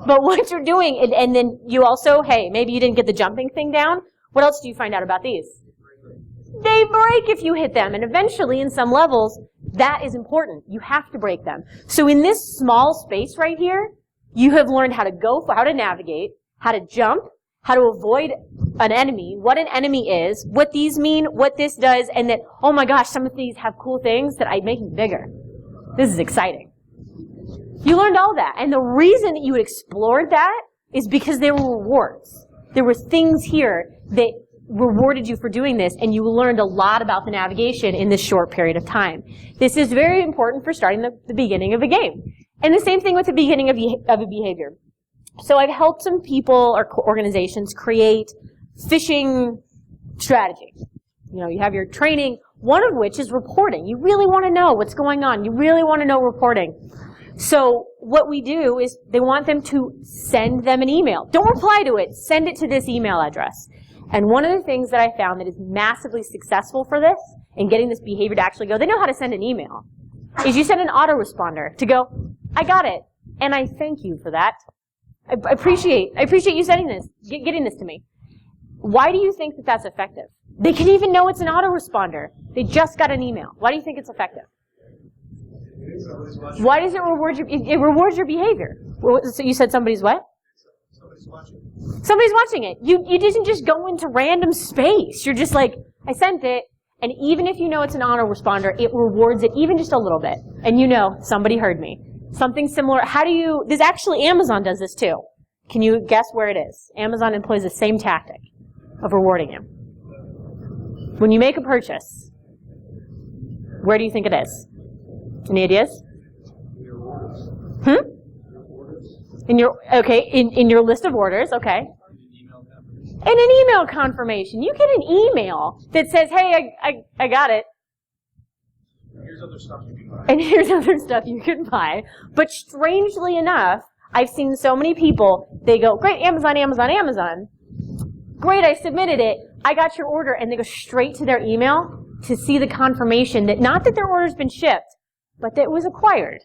But what you're doing, and then you also, hey, maybe you didn't get the jumping thing down. What else do you find out about these? They break if you hit them. And eventually, in some levels, that is important. You have to break them. So in this small space right here, you have learned how to go, how to navigate, how to jump, how to avoid an enemy, what an enemy is, what these mean, what this does, and that, oh my gosh, some of these have cool things that I make them bigger. This is exciting. You learned all that. And the reason that you explored that is because there were rewards. There were things here that rewarded you for doing this, and you learned a lot about the navigation in this short period of time. This is very important for starting the beginning of a game. And the same thing with the beginning of a behavior. So I've helped some people or organizations create phishing strategy. You know, you have your training, one of which is reporting. You really want to know what's going on. You really want to know reporting. So what we do is they want them to send them an email. Don't reply to it. Send it to this email address. And one of the things that I found that is massively successful for this and getting this behavior to actually go, they know how to send an email, is you send an autoresponder to go, I got it, and I thank you for that. I appreciate you sending this, getting this to me. Why do you think that that's effective? They can even know it's an autoresponder. They just got an email. Why do you think it's effective? Why does it reward your? It rewards your behavior. So you said somebody's what? Somebody's watching. Somebody's watching it. You didn't just go into random space. You're just like, I sent it, and even if you know it's an autoresponder, it rewards it even just a little bit. And you know, somebody heard me. Something similar. How do you, this actually, Amazon does this too. Can you guess where it is? Amazon employs the same tactic of rewarding you. When you make a purchase, where do you think it is? Any ideas? In your list of orders, okay. And an email confirmation. You get an email that says, hey, I got it. Here's other stuff you can buy. And here's other stuff you can buy. But strangely enough, I've seen so many people, they go, great, Amazon, Amazon, Amazon. Great, I submitted it. I got your order. And they go straight to their email to see the confirmation that not that their order's been shipped, but that it was acquired.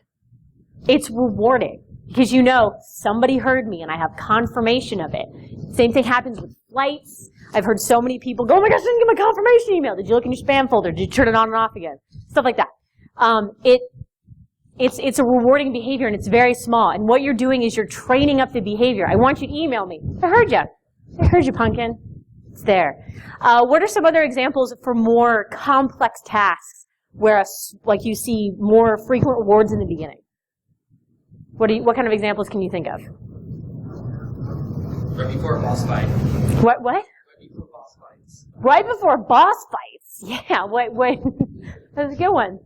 It's rewarding because you know somebody heard me and I have confirmation of it. Same thing happens with flights. I've heard so many people go, oh my gosh, I didn't get my confirmation email. Did you look in your spam folder? Did you turn it on and off again? Stuff like that. It's a rewarding behavior and it's very small. And what you're doing is you're training up the behavior. I want you to email me. I heard you. I heard you, pumpkin. It's there. What are some other examples for more complex tasks where, like, you see more frequent rewards in the beginning? What kind of examples can you think of? Right before a boss fight. What? Right before boss fights. Right before boss fights. Yeah. Wait. That's a good one.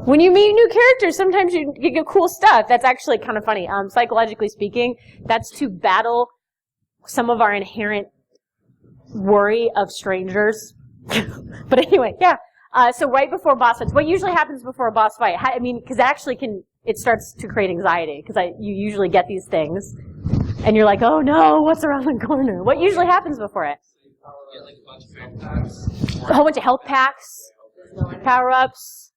When you meet new characters, sometimes you get cool stuff. That's actually kind of funny. Psychologically speaking, that's to battle some of our inherent worry of strangers. But anyway, yeah. So right before boss fights, what usually happens before a boss fight? I mean, because actually it starts to create anxiety, because you usually get these things, and you're like, oh no, what's around the corner? What usually happens before it? Get like a bunch of health packs. A whole bunch of health packs, power-ups,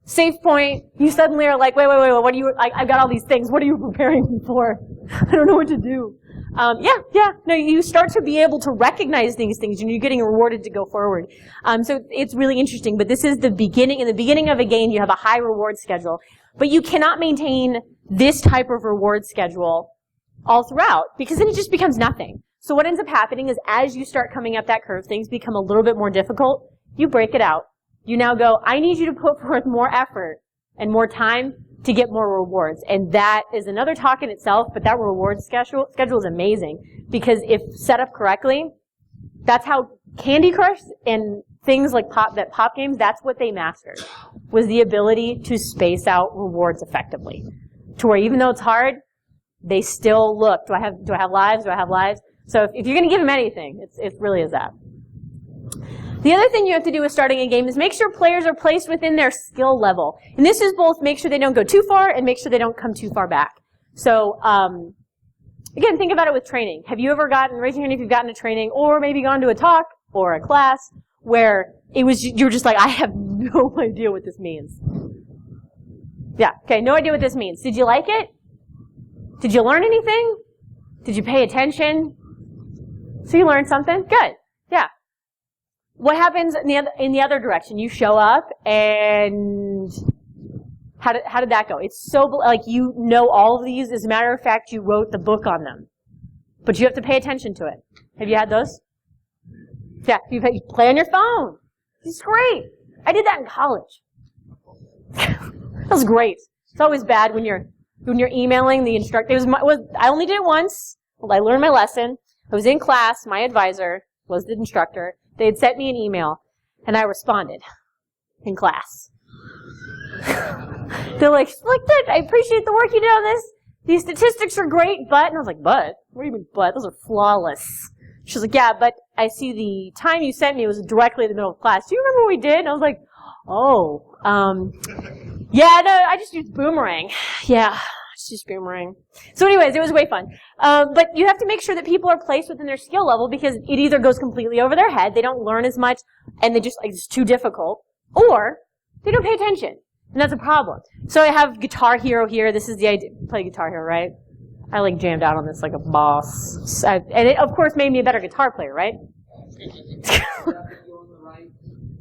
save point. You suddenly are like, wait, what are you, I've got all these things, what are you preparing me for? I don't know what to do. No, you start to be able to recognize these things and you're getting rewarded to go forward. So it's really interesting, but this is the beginning. In the beginning of a game, you have a high reward schedule, but you cannot maintain this type of reward schedule all throughout because then it just becomes nothing. So what ends up happening is as you start coming up that curve, things become a little bit more difficult. You break it out. You now go, I need you to put forth more effort and more time to get more rewards. And that is another talk in itself, but that reward schedule is amazing because if set up correctly, that's how Candy Crush and things like Pop Games, that's what they mastered, was the ability to space out rewards effectively. To where even though it's hard, they still look, do I have lives? Do I have lives? So if you're going to give them anything, it really is that. The other thing you have to do with starting a game is make sure players are placed within their skill level. And this is both make sure they don't go too far and make sure they don't come too far back. So, again, think about it with training. Have you ever raise your hand if you've gotten a training or maybe gone to a talk or a class where you're just like, I have no idea what this means. Yeah, okay, no idea what this means. Did you like it? Did you learn anything? Did you pay attention? So you learned something? Good, yeah. What happens in the other direction? You show up and how did that go? It's so, like, you know all of these. As a matter of fact, you wrote the book on them. But you have to pay attention to it. Have you had those? Yeah, you play on your phone. It's great. I did that in college. That was great. It's always bad when you're emailing the instructor. I only did it once. Well, I learned my lesson. I was in class. My advisor was the instructor. They had sent me an email, and I responded in class. They're like, look, I appreciate the work you did on this. These statistics are great, but... And I was like, but? What do you mean, but? Those are flawless. She was like, yeah, but I see the time you sent me was directly in the middle of class. Do you remember what we did? And I was like, oh, yeah, no, I just used Boomerang. Yeah, it's just Boomerang. So anyways, it was way fun. But you have to make sure that people are placed within their skill level because it either goes completely over their head, they don't learn as much, and they just, like, it's too difficult, or they don't pay attention. And that's a problem. So I have Guitar Hero here. This is the idea. Play Guitar Hero, right? I like jammed out on this like a boss. And it, of course, made me a better guitar player, right?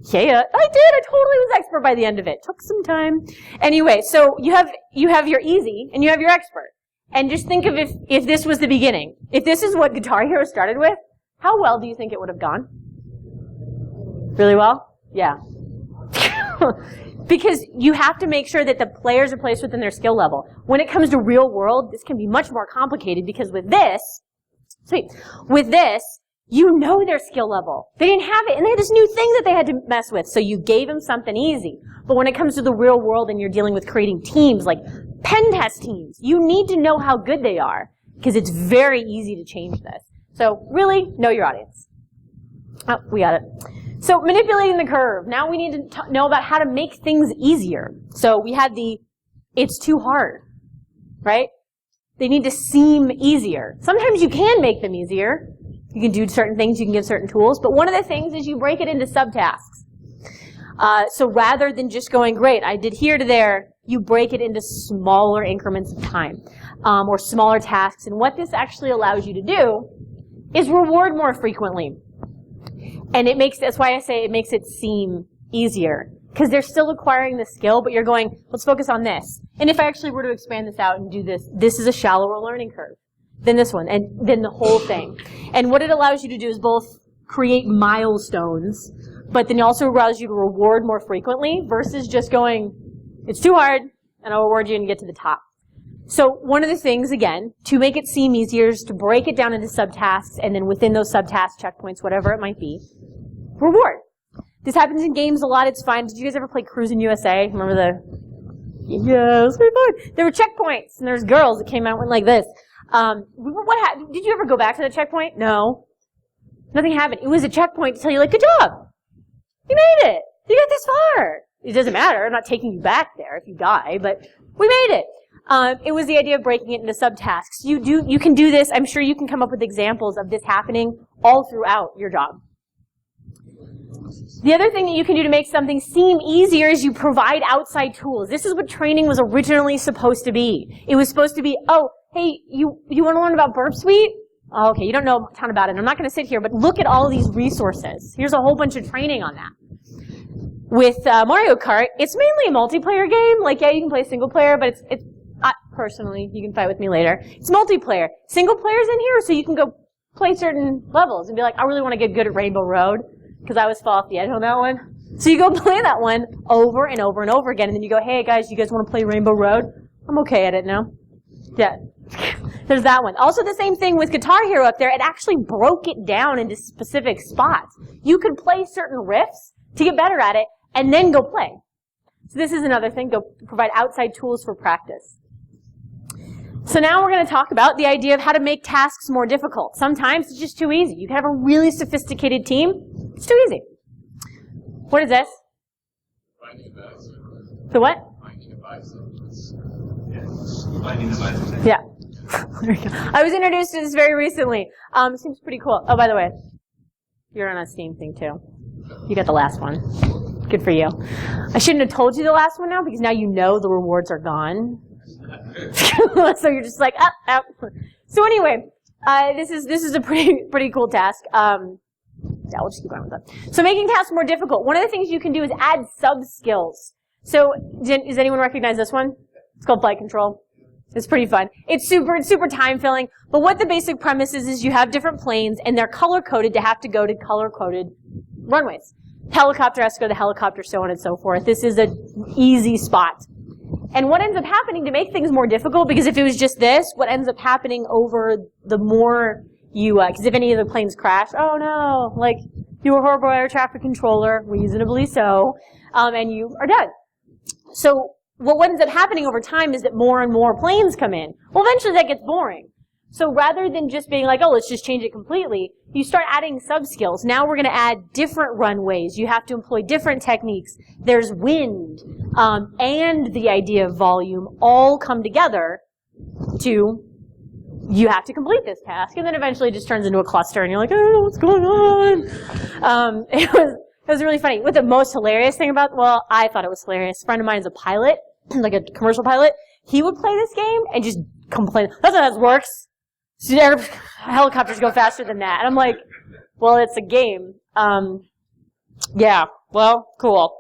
Yeah, I did. I totally was expert by the end of it. Took some time. Anyway, so you have your easy and you have your expert. And just think of if this was the beginning. If this is what Guitar Hero started with, how well do you think it would have gone? Really well? Yeah. Because you have to make sure that the players are placed within their skill level. When it comes to real world, this can be much more complicated because with this, you know their skill level. They didn't have it, and they had this new thing that they had to mess with. So you gave them something easy. But when it comes to the real world and you're dealing with creating teams, like pen test teams, you need to know how good they are because it's very easy to change this. So really, know your audience. Oh, we got it. So manipulating the curve. Now we need to know about how to make things easier. So we had it's too hard, right? They need to seem easier. Sometimes you can make them easier. You can do certain things, you can give certain tools, but one of the things is you break it into subtasks. So rather than just going, great, I did here to there, you break it into smaller increments of time, or smaller tasks. And what this actually allows you to do is reward more frequently. And that's why I say it makes it seem easier. Because they're still acquiring the skill, but you're going, let's focus on this. And if I actually were to expand this out and do this is a shallower learning curve than this one, and then the whole thing. And what it allows you to do is both create milestones, but then it also allows you to reward more frequently versus just going, it's too hard, and I'll reward you and get to the top. So one of the things, again, to make it seem easier is to break it down into subtasks, and then within those subtasks, checkpoints, whatever it might be, reward. This happens in games a lot, it's fine. Did you guys ever play Cruisin' USA? Remember yeah, it was pretty fun. There were checkpoints, and there's girls that came out and went like this. Did you ever go back to the checkpoint? No. Nothing happened. It was a checkpoint to tell you, like, good job. You made it. You got this far. It doesn't matter. I'm not taking you back there if you die, but we made it. It was the idea of breaking it into subtasks. You can do this. I'm sure you can come up with examples of this happening all throughout your job. The other thing that you can do to make something seem easier is you provide outside tools. This is what training was originally supposed to be. It was supposed to be, oh, hey, you want to learn about Burp Suite? Oh, okay, you don't know a ton about it. I'm not going to sit here, but look at all of these resources. Here's a whole bunch of training on that. With Mario Kart, it's mainly a multiplayer game. Like, yeah, you can play single player, but it's personally, you can fight with me later. It's multiplayer. Single player's in here, so you can go play certain levels and be like, I really want to get good at Rainbow Road, because I always fall off the edge on that one. So you go play that one over and over and over again, and then you go, hey guys, you guys want to play Rainbow Road? I'm okay at it now. Yeah. There's that one. Also the same thing with Guitar Hero up there. It actually broke it down into specific spots. You could play certain riffs to get better at it, and then go play. So this is another thing. Go provide outside tools for practice. So now we're going to talk about the idea of how to make tasks more difficult. Sometimes it's just too easy. You can have a really sophisticated team. It's too easy. What is this? The what? Yeah. There we go. I was introduced to this very recently. Seems pretty cool. Oh, by the way, You're on a Steam thing too. You got the last one. Good for you. I shouldn't have told you the last one now because now you know the rewards are gone. So you're just like, up. So anyway, this is a pretty cool task. Yeah, we'll just keep going with that. So making tasks more difficult. One of the things you can do is add sub-skills. So does anyone recognize this one? It's called flight control. It's pretty fun. It's super time-filling. But what the basic premise is you have different planes, and they're color-coded to have to go to color-coded runways. Helicopter has to go to helicopter, so on and so forth. This is an easy spot. And what ends up happening to make things more difficult, because if it was just this, what ends up happening over the more you, because if any of the planes crash, oh no, like, you were a horrible air traffic controller, reasonably so, and you are dead. So what ends up happening over time is that more and more planes come in. Well, eventually that gets boring. So rather than just being like, oh, let's just change it completely, you start adding sub-skills. Now we're going to add different runways. You have to employ different techniques. There's wind and the idea of volume all come together to, you have to complete this task. And then eventually it just turns into a cluster and you're like, oh, what's going on? It was really funny. What the most hilarious thing about, well, I thought it was hilarious. A friend of mine is a pilot, like a commercial pilot. He would play this game and just complain, that's how this works. Helicopters go faster than that. And I'm like, well, it's a game. Yeah, well, cool.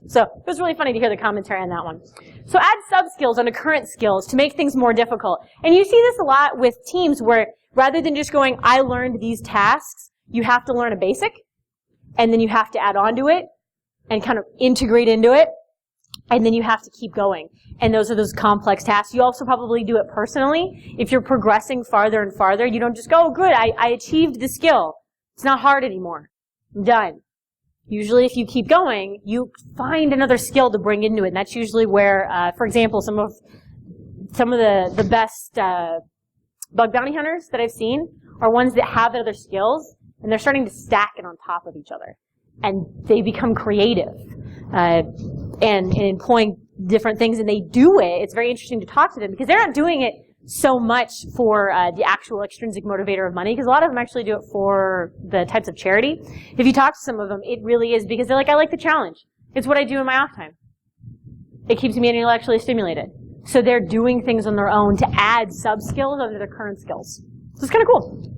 So it was really funny to hear the commentary on that one. So add sub-skills onto current skills to make things more difficult. And you see this a lot with teams where rather than just going, I learned these tasks, you have to learn a basic, and then you have to add on to it and kind of integrate into it, and then you have to keep going. And those are those complex tasks. You also probably do it personally. If you're progressing farther and farther, you don't just go, oh, good, I achieved the skill. It's not hard anymore. I'm done. Usually if you keep going, you find another skill to bring into it. And that's usually where, for example, some of the best bug bounty hunters that I've seen are ones that have other skills, and they're starting to stack it on top of each other. And they become creative and employing different things, and they do it. It's very interesting to talk to them because they're not doing it so much for the actual extrinsic motivator of money, because a lot of them actually do it for the types of charity. If you talk to some of them, it really is because they're like, I like the challenge. It's what I do in my off time. It keeps me intellectually stimulated. So they're doing things on their own to add sub-skills under their current skills. So it's kind of cool.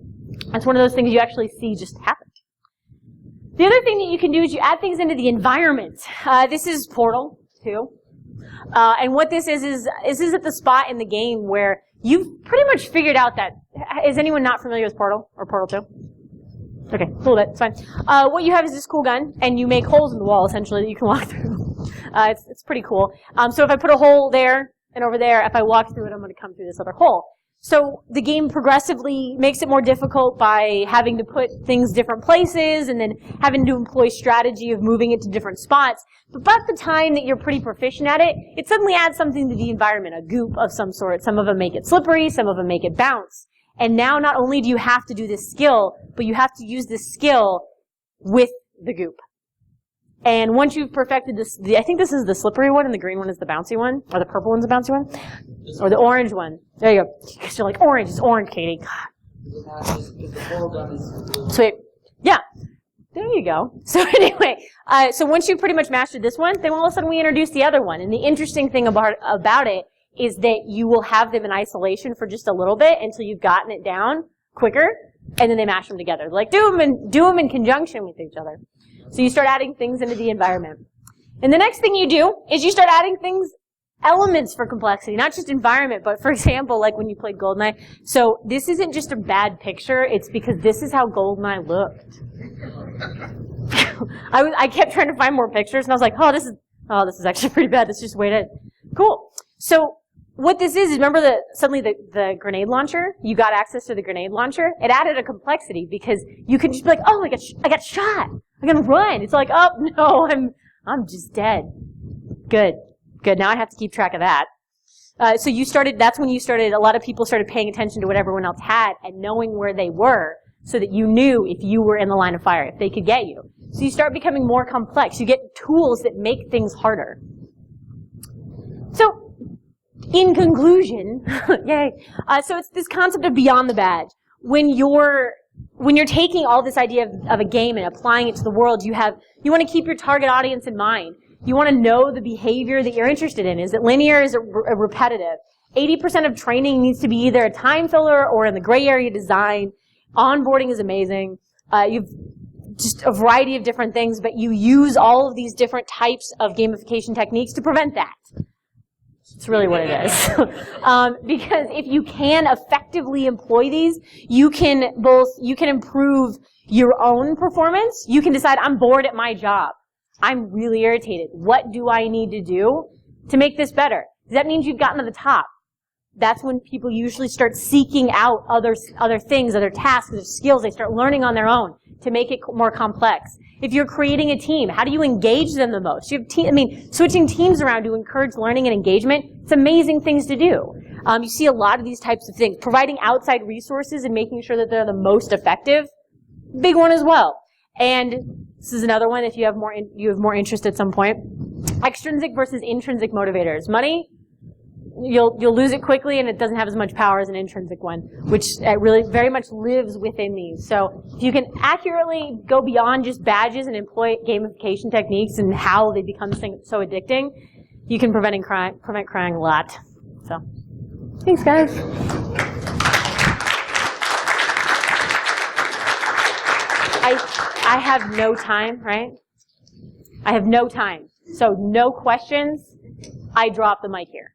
That's one of those things you actually see just happen. The other thing that you can do is you add things into the environment. This is Portal 2. And what this is at the spot in the game where you've pretty much figured out that, is anyone not familiar with Portal or Portal 2? Okay, a little bit, it's fine. What you have is this cool gun, and you make holes in the wall, essentially, that you can walk through. It's pretty cool. So if I put a hole there and over there, if I walk through it, I'm going to come through this other hole. So the game progressively makes it more difficult by having to put things different places and then having to employ strategy of moving it to different spots. But by the time that you're pretty proficient at it, it suddenly adds something to the environment, a goop of some sort. Some of them make it slippery, some of them make it bounce. And now not only do you have to do this skill, but you have to use this skill with the goop. And once you've perfected this, I think this is the slippery one and the green one is the bouncy one, or the purple one's the bouncy one, or the orange one. There you go. Because you're like, orange, it's orange, Katie. Sweet. Yeah. There you go. So anyway, so once you've pretty much mastered this one, then all of a sudden we introduce the other one. And the interesting thing about it is that you will have them in isolation for just a little bit until you've gotten it down quicker, and then they mash them together. Like, do them in conjunction with each other. So you start adding things into the environment. And the next thing you do is you start adding elements for complexity, not just environment, but for example, like when you played GoldenEye. So this isn't just a bad picture, it's because this is how GoldenEye looked. I kept trying to find more pictures, and I was like, oh, this is actually pretty bad. This just waited. Cool. So what this is remember suddenly the grenade launcher, you got access to the grenade launcher. It added a complexity because you can just be like, oh, I got shot. I'm gonna run. It's like, oh no, I'm just dead. Good. Now I have to keep track of that. So that's when you started, a lot of people started paying attention to what everyone else had and knowing where they were so that you knew if you were in the line of fire, if they could get you. So you start becoming more complex. You get tools that make things harder. So, in conclusion, yay. So it's this concept of beyond the badge. When you're when you're taking all this idea of a game and applying it to the world, you want to keep your target audience in mind. You want to know the behavior that you're interested in. Is it linear? Is it repetitive? 80% of training needs to be either a time filler or in the gray area design. Onboarding is amazing. You've just a variety of different things, but you use all of these different types of gamification techniques to prevent that. It's really what it is. Because if you can effectively employ these, you can improve your own performance. You can decide, I'm bored at my job. I'm really irritated. What do I need to do to make this better? That means you've gotten to the top. That's when people usually start seeking out other things, other tasks, other skills. They start learning on their own to make it more complex. If you're creating a team, how do you engage them the most? You have switching teams around to encourage learning and engagement, it's amazing things to do. You see a lot of these types of things. Providing outside resources and making sure that they're the most effective, big one as well. And this is another one if you have more interest at some point. Extrinsic versus intrinsic motivators. Money, you'll lose it quickly, and it doesn't have as much power as an intrinsic one, which really very much lives within these. So if you can accurately go beyond just badges and employ gamification techniques and how they become so addicting, you can prevent crying a lot. So thanks, guys. I have no time, right? I have no time. So no questions. I drop the mic here.